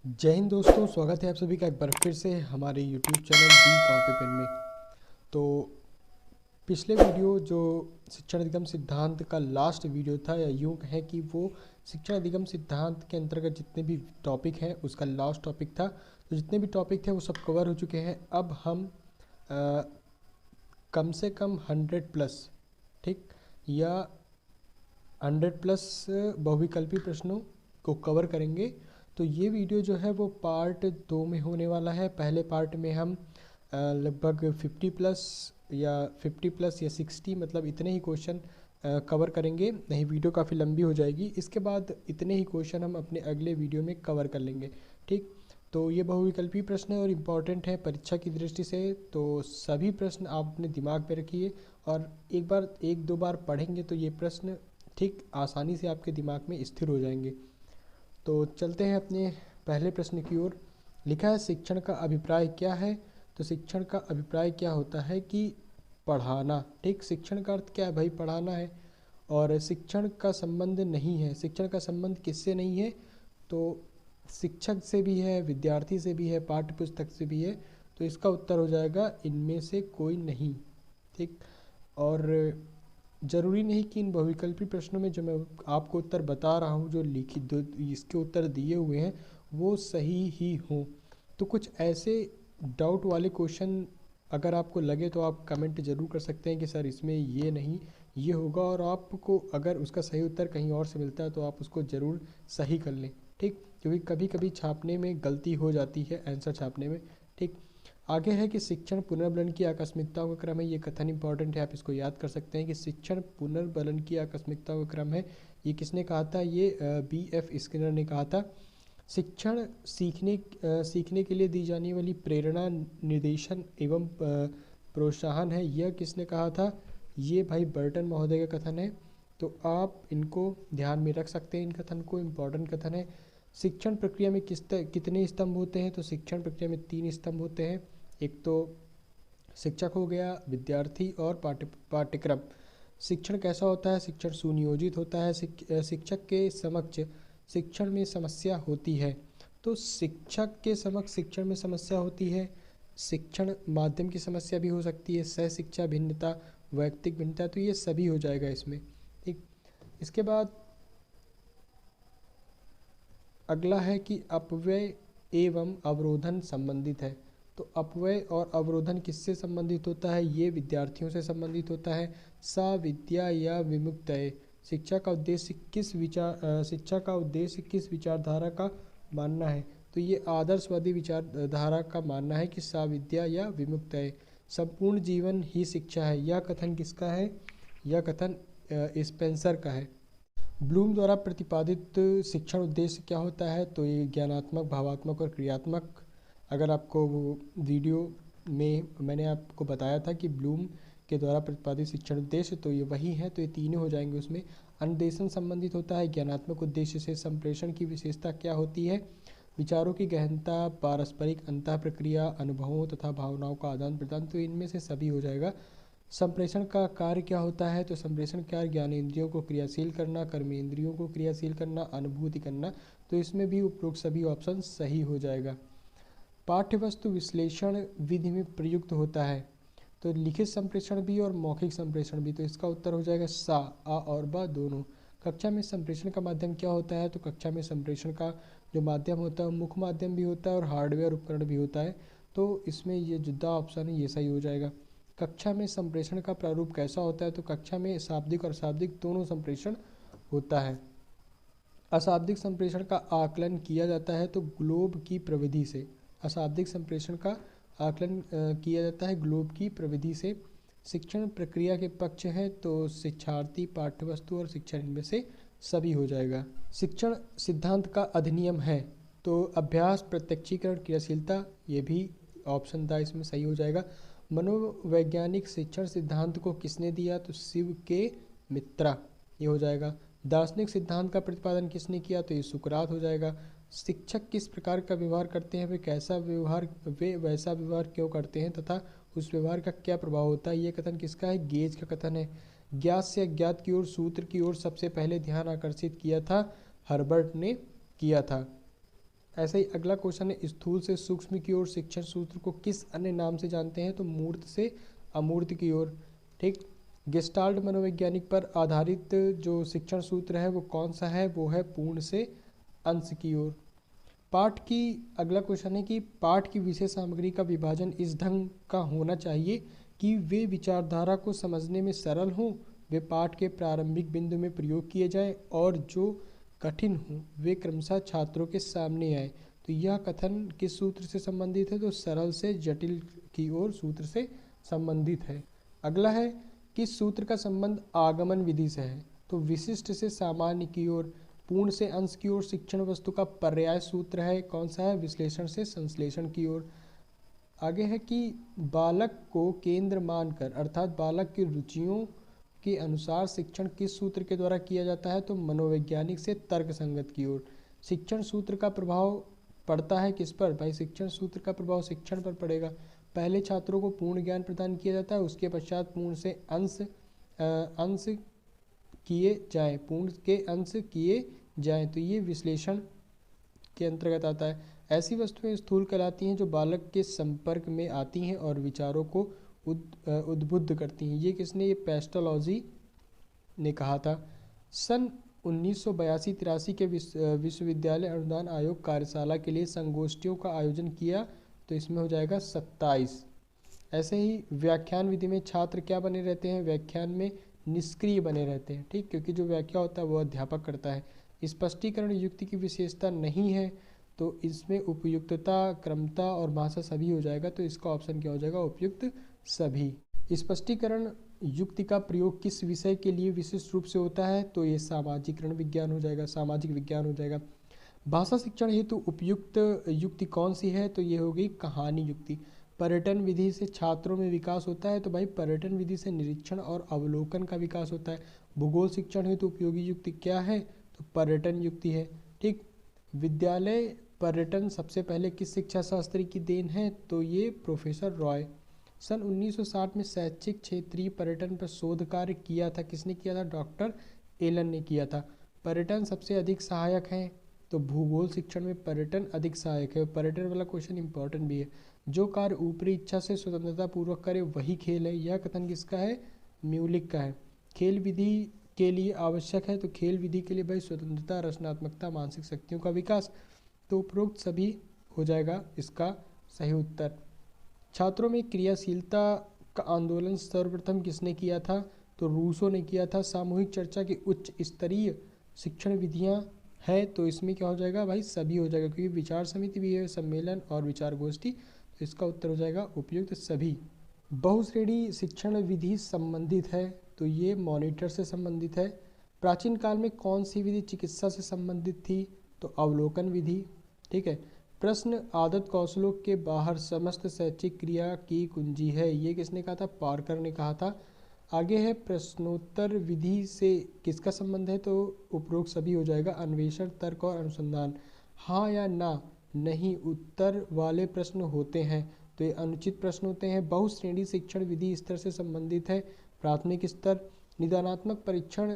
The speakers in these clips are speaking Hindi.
जय हिंद दोस्तों, स्वागत है आप सभी का एक बार फिर से हमारे यूट्यूब चैनल दी कॉपी पेन में। तो पिछले वीडियो जो शिक्षण अधिगम सिद्धांत का लास्ट वीडियो था, या यूँ कहें कि वो शिक्षण अधिगम सिद्धांत के अंतर्गत जितने भी टॉपिक हैं उसका लास्ट टॉपिक था। तो जितने भी टॉपिक थे वो सब कवर हो चुके हैं। अब हम अ, कम से कम 100 प्लस, ठीक, या 100 प्लस बहुविकल्पी प्रश्नों को कवर करेंगे। तो ये वीडियो जो है वो पार्ट 2 में होने वाला है। पहले पार्ट में हम लगभग 50 प्लस या 50 प्लस या 60, मतलब इतने ही क्वेश्चन कवर करेंगे। नहीं, वीडियो काफ़ी लंबी हो जाएगी। इसके बाद इतने ही क्वेश्चन हम अपने अगले वीडियो में कवर कर लेंगे, ठीक। तो ये बहुविकल्पी प्रश्न है और इम्पॉर्टेंट है परीक्षा की दृष्टि से। तो सभी प्रश्न आप अपने दिमाग पे रखिए और एक दो बार पढ़ेंगे तो ये प्रश्न ठीक आसानी से आपके दिमाग में स्थिर हो जाएंगे। तो चलते हैं अपने पहले प्रश्न की ओर। लिखा है, शिक्षण का अभिप्राय क्या है। तो शिक्षण का अभिप्राय क्या होता है कि पढ़ाना, ठीक। शिक्षण का अर्थ क्या है भाई, पढ़ाना है। और शिक्षण का संबंध नहीं है, शिक्षण का संबंध किससे नहीं है, तो शिक्षक से भी है, विद्यार्थी से भी है, पाठ्य पुस्तक से भी है। तो इसका उत्तर हो जाएगा इनमें से कोई नहीं, ठीक। और ज़रूरी नहीं कि इन बहुविकल्पी प्रश्नों में जो मैं आपको उत्तर बता रहा हूँ, जो लिखित दो इसके उत्तर दिए हुए हैं वो सही ही हों। तो कुछ ऐसे डाउट वाले क्वेश्चन अगर आपको लगे तो आप कमेंट ज़रूर कर सकते हैं कि सर इसमें ये नहीं, ये होगा। और आपको अगर उसका सही उत्तर कहीं और से मिलता है तो आप उसको ज़रूर सही कर लें, ठीक। क्योंकि कभी कभी छापने में गलती हो जाती है, आंसर छापने में, ठीक। आगे है कि शिक्षण पुनर्बलन की आकस्मिकताओं का क्रम है। ये कथन इंपॉर्टेंट है, आप इसको याद कर सकते हैं कि शिक्षण पुनर्बलन की आकस्मिकताओं का क्रम है। ये किसने कहा था, ये B.F. स्किनर ने कहा था। शिक्षण सीखने के लिए दी जाने वाली प्रेरणा, निर्देशन एवं प्रोत्साहन है। यह किसने कहा था, ये भाई बर्टन महोदय का कथन है। तो आप इनको ध्यान में रख सकते हैं, इन कथन को, इम्पॉर्टेंट कथन है। शिक्षण प्रक्रिया में कितने स्तंभ होते हैं, तो शिक्षण प्रक्रिया में 3 स्तंभ होते हैं। एक तो शिक्षक हो गया, विद्यार्थी और पाठ्यक्रम। शिक्षण कैसा होता है, शिक्षण सुनियोजित होता है। शिक्षक के समक्ष शिक्षण में समस्या होती है। तो शिक्षक के समक्ष शिक्षण में समस्या होती है। शिक्षण माध्यम की समस्या भी हो सकती है, सह शिक्षा भिन्नता, वैयक्तिक भिन्नता, तो ये सभी हो जाएगा इसमें, ठीक। इसके बाद अगला है कि अपव्यय एवं अवरोधन संबंधित है। तो अपव्यय और अवरोधन किससे संबंधित होता है, ये विद्यार्थियों से संबंधित होता है। सा विद्या या विमुक्तये, शिक्षा का उद्देश्य किस विचारधारा का मानना है। तो ये आदर्शवादी विचारधारा का मानना है कि सा विद्या या विमुक्तये, संपूर्ण जीवन ही शिक्षा है। यह कथन किसका है, यह कथन स्पेंसर का है। ब्लूम द्वारा प्रतिपादित शिक्षण उद्देश्य क्या होता है, तो ये ज्ञानात्मक, भावात्मक और क्रियात्मक। अगर आपको वो वीडियो में मैंने आपको बताया था कि ब्लूम के द्वारा प्रतिपादित शिक्षण उद्देश्य, तो ये वही है। तो ये तीनों हो जाएंगे उसमें। अन्वेषण संबंधित होता है ज्ञानात्मक उद्देश्य से। संप्रेषण की विशेषता क्या होती है, विचारों की गहनता, पारस्परिक अंतः प्रक्रिया, अनुभवों तथा भावनाओं का आदान प्रदान। तो इनमें से सभी हो जाएगा। संप्रेषण का कार्य क्या होता है, तो संप्रेषण कार्य ज्ञानेंद्रियों को क्रियाशील करना, कर्मेंद्रियों को क्रियाशील करना, अनुभूति करना। तो इसमें भी उपरोक्त सभी ऑप्शन सही हो जाएगा। पाठ्यवस्तु विश्लेषण विधि में प्रयुक्त होता है। तो लिखित संप्रेषण भी और मौखिक संप्रेषण भी। तो इसका उत्तर हो जाएगा सा, आ और बा दोनों। कक्षा में संप्रेषण का माध्यम क्या होता है, तो कक्षा में संप्रेषण का जो माध्यम होता है मुख्य माध्यम भी होता है और हार्डवेयर उपकरण भी होता है। तो इसमें ये जुदा ऑप्शन है, ये सही हो जाएगा। कक्षा में संप्रेषण का प्रारूप कैसा होता है, तो कक्षा में शाब्दिक और अशाब्दिक दोनों संप्रेषण होता है। अशाब्दिक संप्रेषण का आकलन किया जाता है तो ग्लोब की प्रविधि से। अशाब्दिक संप्रेषण का आकलन किया जाता है ग्लोब की प्रविधि से। शिक्षण प्रक्रिया के पक्ष है तो शिक्षार्थी, पाठ्यवस्तु और शिक्षण, इनमें से सभी हो जाएगा। शिक्षण सिद्धांत का अधिनियम है, तो अभ्यास, प्रत्यक्षीकरण, क्रियाशीलता, ये भी ऑप्शन था इसमें सही हो जाएगा। मनोवैज्ञानिक शिक्षण सिद्धांत को किसने दिया, तो शिव के मित्रा, ये हो जाएगा। दार्शनिक सिद्धांत का प्रतिपादन किसने किया, तो ये सुकरात हो जाएगा। शिक्षक किस प्रकार का व्यवहार करते हैं, वे वैसा व्यवहार क्यों करते हैं तथा उस व्यवहार का क्या प्रभाव होता है। ये कथन किसका है, गेज का कथन है। ज्ञात से अज्ञात की ओर, सूत्र की ओर सबसे पहले ध्यान आकर्षित किया था हर्बर्ट ने किया था। ऐसे ही अगला क्वेश्चन है, स्थूल से सूक्ष्म की ओर शिक्षण सूत्र को किस अन्य नाम से जानते हैं? तो मूर्त से अमूर्त की ओर। ठीक, गेस्टाल्ट मनोवैज्ञानिक पर आधारित जो शिक्षण सूत्र है वो कौन सा है? वो है पूर्ण से अंश की ओर। पाठ की अगला क्वेश्चन है कि पाठ की विषय सामग्री का विभाजन इस ढंग का होना चाहिए कि वे विचारधारा को समझने में सरल हों, वे पाठ के प्रारंभिक बिंदु में प्रयोग किए जाएं और जो कठिन हों वे क्रमशः छात्रों के सामने आए। तो यह कथन किस सूत्र से संबंधित है? तो सरल से जटिल की ओर सूत्र से संबंधित है। अगला है, किस सूत्र का संबंध आगमन विधि से है? तो विशिष्ट से सामान्य की ओर। पूर्ण से अंश की ओर शिक्षण वस्तु का पर्याय सूत्र है, कौन सा है? विश्लेषण से संश्लेषण की ओर। आगे है कि बालक को केंद्र मानकर अर्थात बालक की रुचियों के अनुसार शिक्षण किस सूत्र के द्वारा किया जाता है? तो मनोवैज्ञानिक से तर्क संगत की ओर। शिक्षण सूत्र का प्रभाव पड़ता है किस पर? भाई शिक्षण सूत्र का प्रभाव शिक्षण पर पड़ेगा। पहले छात्रों को पूर्ण ज्ञान प्रदान किया जाता है, उसके पश्चात पूर्ण से अंश किए जाएं, पूर्ण के अंश किए जाएं, तो ये विश्लेषण के अंतर्गत आता है। ऐसी वस्तुएं स्थूल कहलाती हैं जो बालक के संपर्क में आती हैं और विचारों को उद्बुद्ध करती हैं। ये किसने? ये पेस्टोलॉजी ने कहा था। सन 1982-83 के विश्वविद्यालय अनुदान आयोग कार्यशाला के लिए संगोष्ठियों का आयोजन किया, तो इसमें हो जाएगा 27। ऐसे ही व्याख्यान विधि में छात्र क्या बने रहते हैं? व्याख्यान में निष्क्रिय बने रहते हैं। ठीक, क्योंकि जो व्याख्या होता है वो अध्यापक करता है। स्पष्टीकरण युक्ति की विशेषता नहीं है, तो इसमें उपयुक्तता, क्रमता और भाषा सभी हो जाएगा, तो इसका ऑप्शन क्या हो जाएगा? उपयुक्त सभी। स्पष्टीकरण युक्ति का प्रयोग किस विषय के लिए विशिष्ट रूप से होता है? तो ये सामाजिकरण विज्ञान हो जाएगा, सामाजिक विज्ञान हो जाएगा। भाषा शिक्षण हेतु उपयुक्त युक्ति कौन सी है? तो ये होगी कहानी युक्ति। पर्यटन विधि से छात्रों में विकास होता है, तो भाई पर्यटन विधि से निरीक्षण और अवलोकन का विकास होता है। भूगोल शिक्षण हेतु उपयोगी युक्ति क्या है? तो पर्यटन युक्ति है। ठीक, विद्यालय पर्यटन सबसे पहले किस शिक्षा शास्त्री की देन है? तो ये प्रोफेसर रॉय। सन 1960 में शैक्षिक क्षेत्रीय पर्यटन पर शोध कार्य किया था, किसने किया था? डॉक्टर एलन ने किया था। पर्यटन सबसे अधिक सहायक है, तो भूगोल शिक्षण में पर्यटन अधिक सहायक है। पर्यटन वाला क्वेश्चन इंपॉर्टेंट भी है। जो कार्य ऊपरी इच्छा से स्वतंत्रता पूर्वक करे वही खेल है, यह कथन किसका है? म्यूलिक का है। खेल विधि के लिए आवश्यक है, तो खेल विधि के लिए भाई स्वतंत्रता, रचनात्मकता, मानसिक शक्तियों का विकास, तो उपरोक्त सभी हो जाएगा इसका सही उत्तर। छात्रों में क्रियाशीलता का आंदोलन सर्वप्रथम किसने किया था? तो रूसो ने किया था। सामूहिक चर्चा की उच्च स्तरीय शिक्षण विधियां है, तो इसमें क्या हो जाएगा? भाई सभी हो जाएगा, क्योंकि विचार समिति भी है, सम्मेलन और विचार गोष्ठी, तो इसका उत्तर हो जाएगा उपयुक्त सभी। बहुश्रेणी शिक्षण विधि संबंधित है, तो ये मॉनिटर से संबंधित है। प्राचीन काल में कौन सी विधि चिकित्सा से संबंधित थी? तो अवलोकन विधि। ठीक है, प्रश्न आदत कौशलों के बाहर समस्त शैक्षिक क्रिया की कुंजी है, ये किसने कहा था? पार्कर ने कहा था। आगे है प्रश्नोत्तर विधि से किसका संबंध है? तो उपरोक्त सभी हो जाएगा, अन्वेषण, तर्क और अनुसंधान। हाँ या ना, नहीं उत्तर वाले प्रश्न होते हैं, तो ये अनुचित प्रश्न होते हैं। बहुश्रेणी शिक्षण विधि स्तर से संबंधित है, प्राथमिक स्तर। निदानात्मक परीक्षण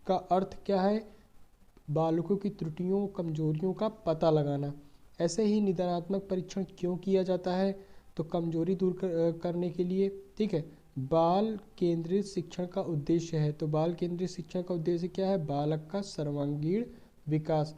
का अर्थ क्या है? बालकों की त्रुटियों, कमजोरियों का पता लगाना। ऐसे ही निदानात्मक परीक्षण क्यों किया जाता है? तो कमजोरी दूर करने के लिए। ठीक है, बाल केंद्रित शिक्षण का उद्देश्य है, तो बाल केंद्रित शिक्षण का उद्देश्य क्या है? बालक का सर्वांगीण विकास।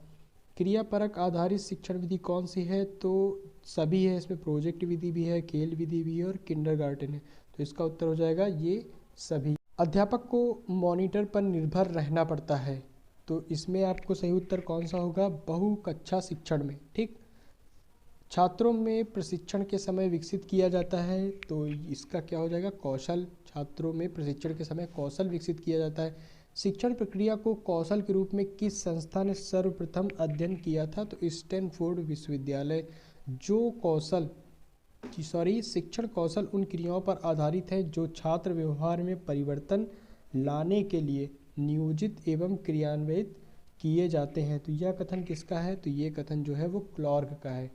क्रियापरक आधारित शिक्षण विधि कौन सी है? तो सभी है, इसमें प्रोजेक्ट विधि भी है, खेल विधि भी है और किंडरगार्टन है, तो इसका उत्तर हो जाएगा ये सभी। अध्यापक को मॉनिटर पर निर्भर रहना पड़ता है, तो इसमें आपको सही उत्तर कौन सा होगा? बहुकक्षा शिक्षण में। ठीक, छात्रों में प्रशिक्षण के समय विकसित किया जाता है, तो इसका क्या हो जाएगा? कौशल। छात्रों में प्रशिक्षण के समय कौशल विकसित किया जाता है। शिक्षण प्रक्रिया को कौशल के रूप में किस संस्था ने सर्वप्रथम अध्ययन किया था? तो स्टैनफोर्ड विश्वविद्यालय। जो कौशल शिक्षण कौशल उन क्रियाओं पर आधारित है जो छात्र व्यवहार में परिवर्तन लाने के लिए नियोजित एवं क्रियान्वित किए जाते हैं, तो यह कथन किसका है? तो ये कथन जो है वो क्लार्क का है।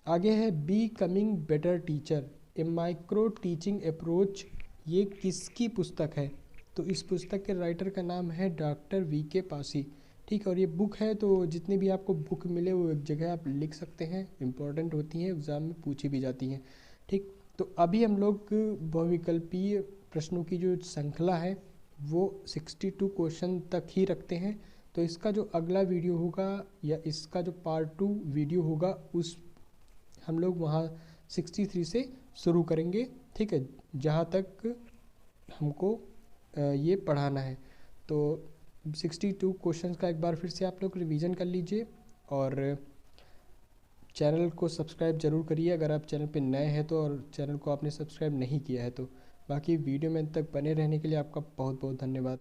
आगे है be coming better teacher A micro teaching approach, ये किसकी पुस्तक है? तो इस पुस्तक के राइटर का नाम है डॉक्टर वी के पासी। ठीक है। और ये बुक है तो जितने भी आपको बुक मिले वो एक जगह आप लिख सकते हैं, इम्पोर्टेंट होती हैं, एग्ज़ाम में पूछी भी जाती हैं। ठीक, तो अभी हम लोग बहुविकल्पीय प्रश्नों की जो श्रृंखला है वो 62 क्वेश्चन तक ही रखते हैं। तो इसका जो अगला वीडियो होगा या इसका जो पार्ट 2 वीडियो होगा उस हम लोग वहाँ 63 से शुरू करेंगे। ठीक है, जहाँ तक हमको ये पढ़ाना है। तो 62 क्वेश्चंस का एक बार फिर से आप लोग रिवीजन कर लीजिए और चैनल को सब्सक्राइब जरूर करिए अगर आप चैनल पे नए हैं तो, और चैनल को आपने सब्सक्राइब नहीं किया है तो। बाकी वीडियो में तक बने रहने के लिए आपका बहुत बहुत धन्यवाद।